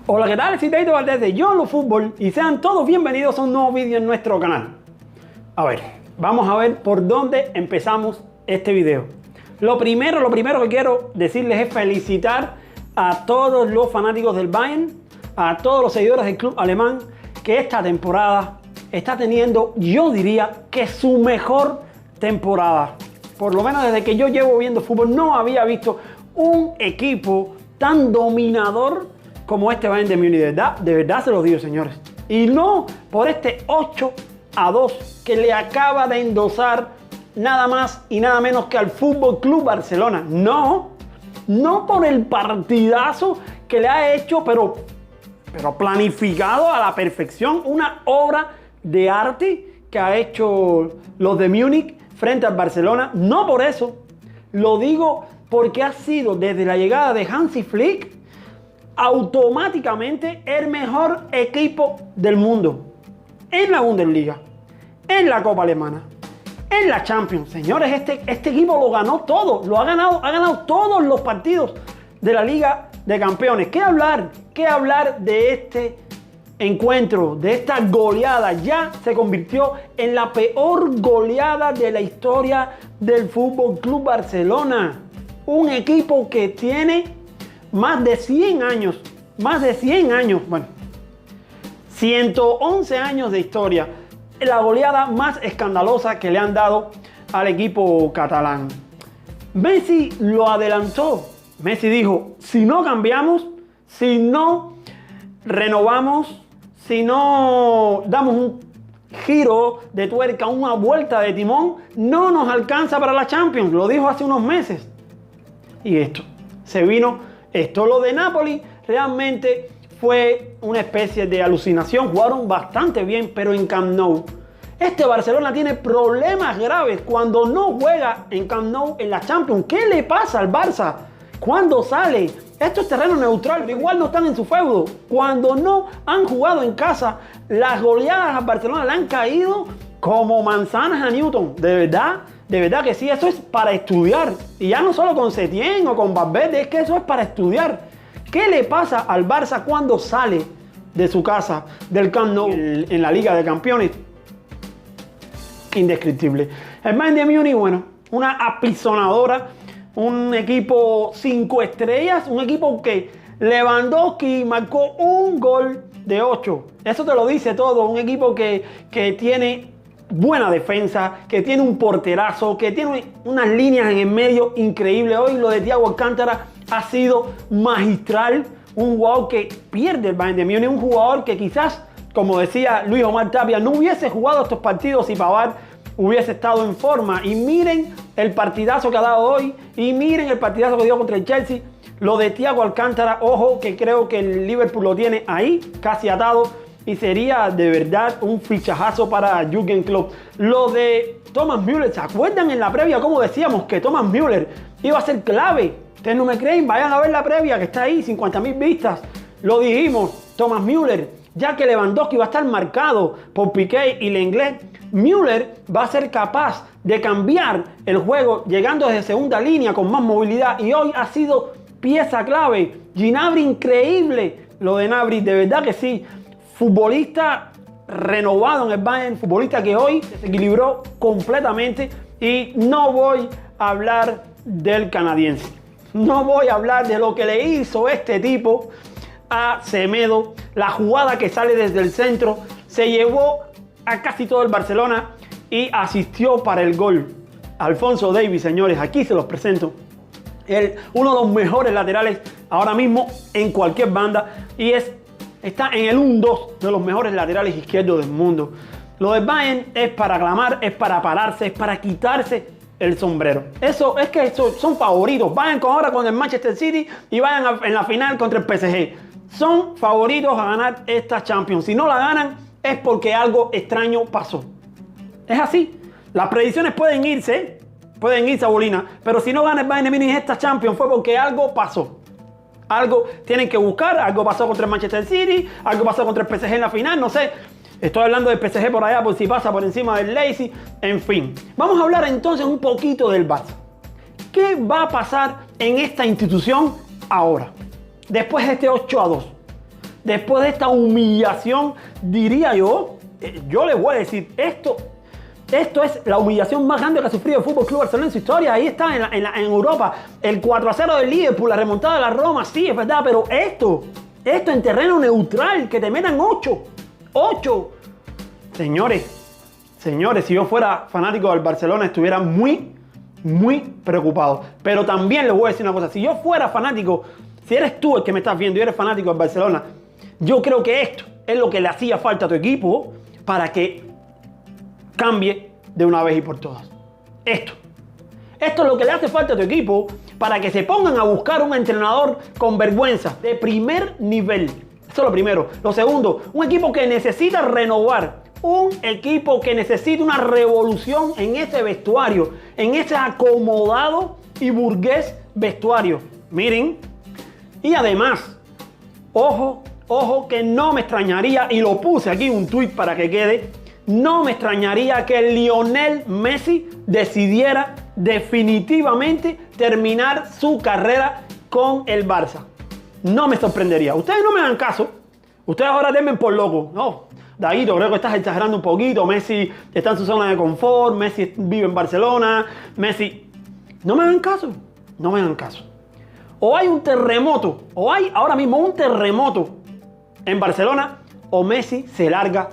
Hola, ¿qué tal? Soy David Valdés de YOLO Fútbol y sean todos bienvenidos a un nuevo vídeo en nuestro canal. A ver, vamos a ver por dónde empezamos este video. Lo primero que quiero decirles es felicitar a todos los fanáticos del Bayern, a todos los seguidores del club alemán, que esta temporada está teniendo, yo diría, que su mejor temporada. Por lo menos desde que yo llevo viendo fútbol no había visto un equipo tan dominador como este Bayern de Múnich. De verdad se los digo, señores. Y no por este 8-2 que le acaba de endosar nada más y nada menos que al Fútbol Club Barcelona. No por el partidazo que le ha hecho, pero planificado a la perfección. Una obra de arte que ha hecho los de Múnich frente al Barcelona. No por eso. Lo digo porque ha sido desde la llegada de Hansi Flick automáticamente el mejor equipo del mundo. En la Bundesliga, en la Copa Alemana, en la Champions. Señores, este equipo lo ganó todo. Ha ganado todos los partidos de la Liga de Campeones. ¿Qué hablar de este encuentro, de esta goleada? Ya se convirtió en la peor goleada de la historia del Fútbol Club Barcelona. Un equipo que tiene más de 100 años, bueno, 111 años de historia. La goleada más escandalosa que le han dado al equipo catalán. Messi lo adelantó. Messi dijo, si no cambiamos, si no renovamos, si no damos un giro de tuerca, una vuelta de timón, no nos alcanza para la Champions. Lo dijo hace unos meses. Y esto, se vino esto. Lo de Napoli realmente fue una especie de alucinación. Jugaron bastante bien, pero en Camp Nou. Este Barcelona tiene problemas graves cuando no juega en Camp Nou en la Champions. ¿Qué le pasa al Barça? Cuando sale, esto es terreno neutral, pero igual no están en su feudo. Cuando no han jugado en casa, las goleadas al Barcelona le han caído como manzanas a Newton. De verdad que sí, eso es para estudiar. Y ya no solo con Setién o con Valverde, es que eso es para estudiar. ¿Qué le pasa al Barça cuando sale de su casa, del Camp Nou, en la Liga de Campeones? Indescriptible. El Bayern de Múnich, bueno, una apisonadora, un equipo 5 estrellas, un equipo que Lewandowski marcó un gol de 8. Eso te lo dice todo. Un equipo que tiene buena defensa, que tiene un porterazo, que tiene unas líneas en el medio increíbles. Hoy lo de Thiago Alcántara ha sido magistral. Un jugador que pierde el Bayern de Múnich, un jugador que quizás, como decía Luis Omar Tapia, no hubiese jugado estos partidos si Pavard hubiese estado en forma. Y miren el partidazo que ha dado hoy, y miren el partidazo que dio contra el Chelsea. Lo de Thiago Alcántara, ojo, que creo que el Liverpool lo tiene ahí, casi atado, y sería de verdad un fichajazo para Jürgen Klopp. Lo de Thomas Müller, ¿se acuerdan en la previa cómo decíamos que Thomas Müller iba a ser clave? Ustedes no me creen, vayan a ver la previa que está ahí, 50.000 vistas. Lo dijimos, Thomas Müller, ya que Lewandowski va a estar marcado por Piqué y Lenglet, Müller va a ser capaz de cambiar el juego llegando desde segunda línea con más movilidad, y hoy ha sido pieza clave. Gnabry, increíble lo de Gnabry, de verdad que sí. Futbolista renovado en el Bayern, futbolista que hoy se desequilibró completamente. Y no voy a hablar del canadiense, no voy a hablar de lo que le hizo este tipo a Semedo. La jugada que sale desde el centro se llevó a casi todo el Barcelona y asistió para el gol. Alphonso Davies, señores, aquí se los presento. Uno de los mejores laterales ahora mismo en cualquier banda, y está en el 1-2 de los mejores laterales izquierdos del mundo. Lo del Bayern es para aclamar, es para pararse, es para quitarse el sombrero. Eso es que son favoritos. Vayan ahora con el Manchester City y vayan en la final contra el PSG. Son favoritos a ganar esta Champions. Si no la ganan es porque algo extraño pasó. Es así. Las predicciones pueden irse a bolina, pero si no gana el Bayern de Múnich esta Champions fue porque algo pasó. Algo tienen que buscar, algo pasó contra el Manchester City, algo pasó contra el PSG en la final, no sé. Estoy hablando del PSG por allá, por si pasa por encima del Leipzig, en fin. Vamos a hablar entonces un poquito del Barça. ¿Qué va a pasar en esta institución ahora? Después de este 8-2. Después de esta humillación, diría yo les voy a decir, esto es la humillación más grande que ha sufrido el FC Barcelona en su historia. Ahí está en Europa, el 4-0 del Liverpool, la remontada de la Roma, sí, es verdad, pero esto en terreno neutral, que te metan 8. Señores, si yo fuera fanático del Barcelona estuviera muy preocupado. Pero también les voy a decir una cosa, si yo fuera fanático, si eres tú el que me estás viendo y eres fanático del Barcelona, yo creo que esto es lo que le hacía falta a tu equipo para que cambie de una vez y por todas. Esto es lo que le hace falta a tu equipo para que se pongan a buscar un entrenador con vergüenza, de primer nivel. Eso es lo primero. Lo segundo, un equipo que necesita renovar. Un equipo que necesita una revolución en ese vestuario, en ese acomodado y burgués vestuario. Miren, y además, ojo que no me extrañaría, y lo puse aquí en un tweet para que quede, no me extrañaría que Lionel Messi decidiera definitivamente terminar su carrera con el Barça. No me sorprendería. Ustedes no me dan caso. Ustedes ahora denme por loco. No, Daguito, creo que estás exagerando un poquito. Messi está en su zona de confort. Messi vive en Barcelona. Messi... No me hagan caso. No me hagan caso. O hay un terremoto, o hay ahora mismo un terremoto en Barcelona, o Messi se larga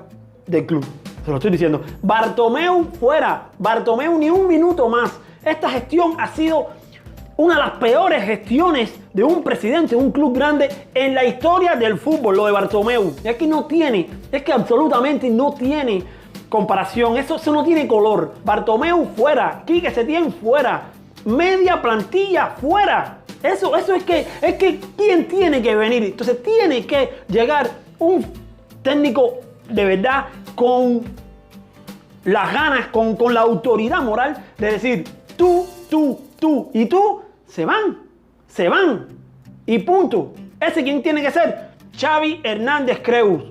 del club. Se lo estoy diciendo. Bartomeu fuera. Bartomeu ni un minuto más. Esta gestión ha sido una de las peores gestiones de un presidente de un club grande en la historia del fútbol, lo de Bartomeu. Es que absolutamente no tiene comparación. Eso no tiene color. Bartomeu fuera. Quique Setién fuera. Media plantilla fuera. Eso es que ¿quién tiene que venir? Entonces tiene que llegar un técnico de verdad con las ganas, con la autoridad moral de decir tú y tú, se van y punto. ¿Ese quién tiene que ser? Xavi Hernández Creus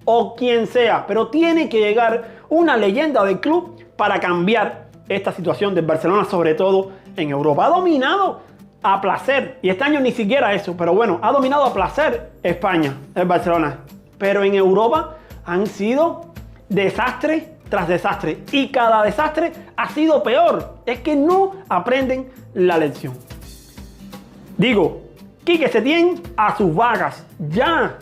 o quien sea, pero tiene que llegar una leyenda del club para cambiar esta situación del Barcelona, sobre todo en Europa. Ha dominado a placer, y este año ni siquiera eso, pero bueno, ha dominado a placer España, el Barcelona, pero en Europa han sido desastre tras desastre, y cada desastre ha sido peor. Es que no aprenden la lección. Digo, Quique Setién a sus vagas, ya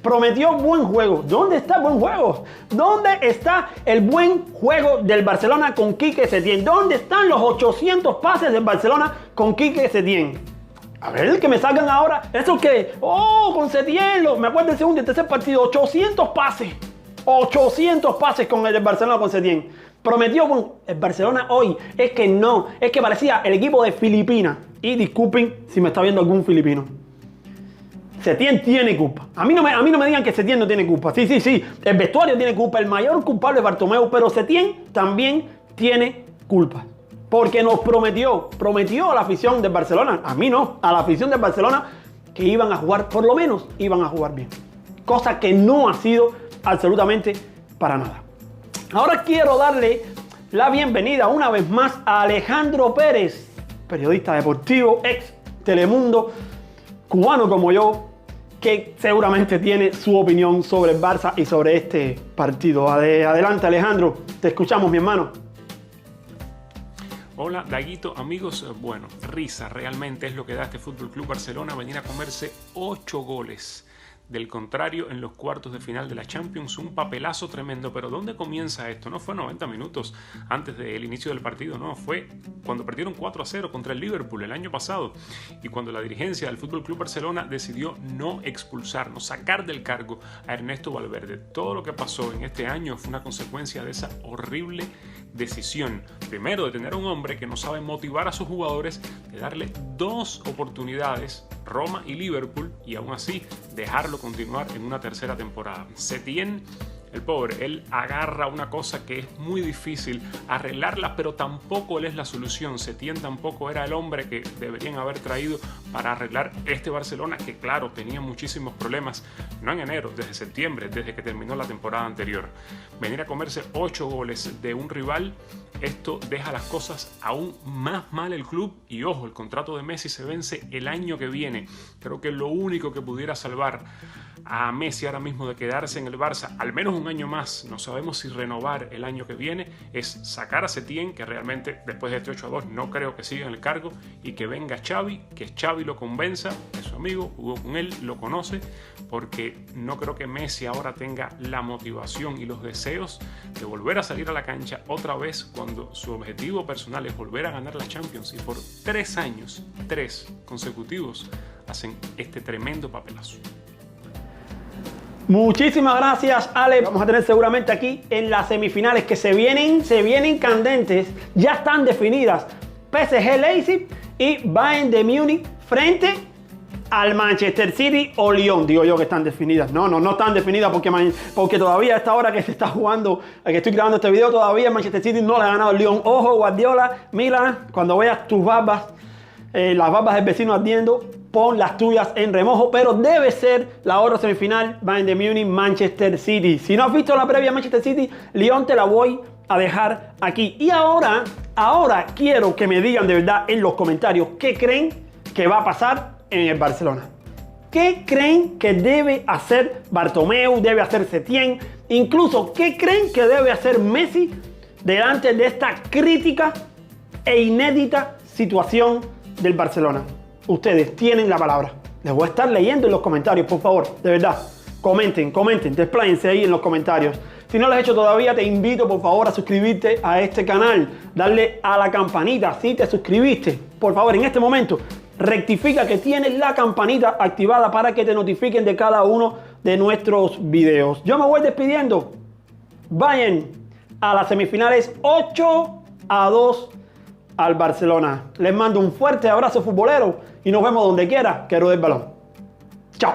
prometió buen juego. ¿Dónde está el buen juego? ¿Dónde está el buen juego del Barcelona con Quique Setién? ¿Dónde están los 800 pases del Barcelona con Quique Setién? A ver, que me salgan ahora. Eso que, con Setién, me acuerdo del segundo y el tercer partido, 800 pases. 800 pases con el Barcelona con Setién. Prometió con el Barcelona hoy. Es que parecía el equipo de Filipinas. Y disculpen si me está viendo algún filipino. Setién tiene culpa. A mí no me digan que Setién no tiene culpa. Sí. El vestuario tiene culpa. El mayor culpable es Bartomeu. Pero Setién también tiene culpa. Porque nos prometió a la afición del Barcelona, a mí no, a la afición del Barcelona, que iban a jugar, por lo menos iban a jugar bien. Cosa que no ha sido absolutamente para nada. Ahora quiero darle la bienvenida una vez más a Alejandro Pérez, periodista deportivo, ex Telemundo, cubano como yo, que seguramente tiene su opinión sobre el Barça y sobre este partido. Adelante, Alejandro, te escuchamos, mi hermano. Hola, Daguito, amigos. Bueno, risa realmente es lo que da este FC Barcelona, venir a comerse 8 goles del contrario en los cuartos de final de la Champions. Un papelazo tremendo, pero ¿dónde comienza esto? No fue 90 minutos antes del inicio del partido, no, fue cuando perdieron 4-0 contra el Liverpool el año pasado, y cuando la dirigencia del FC Barcelona decidió no expulsar, no sacar del cargo a Ernesto Valverde. Todo lo que pasó en este año fue una consecuencia de esa horrible decisión, primero de tener a un hombre que no sabe motivar a sus jugadores, de darle 2 oportunidades, Roma y Liverpool, y aún así dejarlo continuar en una tercera temporada. Setién, el pobre, él agarra una cosa que es muy difícil arreglarla, pero tampoco él es la solución. Setién tampoco era el hombre que deberían haber traído para arreglar este Barcelona, que claro, tenía muchísimos problemas, no en enero, desde septiembre, desde que terminó la temporada anterior. Venir a comerse 8 goles de un rival, esto deja las cosas aún más mal el club, y ojo, el contrato de Messi se vence el año que viene. Creo que lo único que pudiera salvar a Messi ahora mismo de quedarse en el Barça al menos un año más, no sabemos si renovar el año que viene, es sacar a Setién, que realmente después de este 8-2 no creo que siga en el cargo, y que venga Xavi, que Xavi lo convenza, es su amigo, jugó con él, lo conoce, porque no creo que Messi ahora tenga la motivación y los deseos de volver a salir a la cancha otra vez cuando su objetivo personal es volver a ganar la Champions, y por 3 años, 3 consecutivos, hacen este tremendo papelazo. Muchísimas gracias, Ale. Vamos a tener seguramente aquí en las semifinales que se vienen candentes, ya están definidas. PSG Leipzig y Bayern de Múnich frente al Manchester City o Lyon. Digo yo que están definidas. No están definidas porque todavía a esta hora que se está jugando, que estoy grabando este video, todavía Manchester City no le ha ganado al Lyon. Ojo, Guardiola, mira, cuando veas tus barbas, las barbas del vecino ardiendo, pon las tuyas en remojo, pero debe ser la otra semifinal, Bayern de Múnich, Manchester City. Si no has visto la previa Manchester City, Lyon, te la voy a dejar aquí. Y ahora quiero que me digan de verdad en los comentarios qué creen que va a pasar en el Barcelona. ¿Qué creen que debe hacer Bartomeu, debe hacer Setién? Incluso, ¿qué creen que debe hacer Messi delante de esta crítica e inédita situación del Barcelona? Ustedes tienen la palabra. Les voy a estar leyendo en los comentarios, por favor, de verdad. Comenten, despláyense ahí en los comentarios. Si no lo has hecho todavía, te invito por favor a suscribirte a este canal, darle a la campanita. Si te suscribiste, por favor, en este momento, rectifica que tienes la campanita activada para que te notifiquen de cada uno de nuestros videos. Yo me voy despidiendo. Vayan a las semifinales 8-2 al Barcelona. Les mando un fuerte abrazo futbolero y nos vemos donde quiera que ruede el balón. Chao.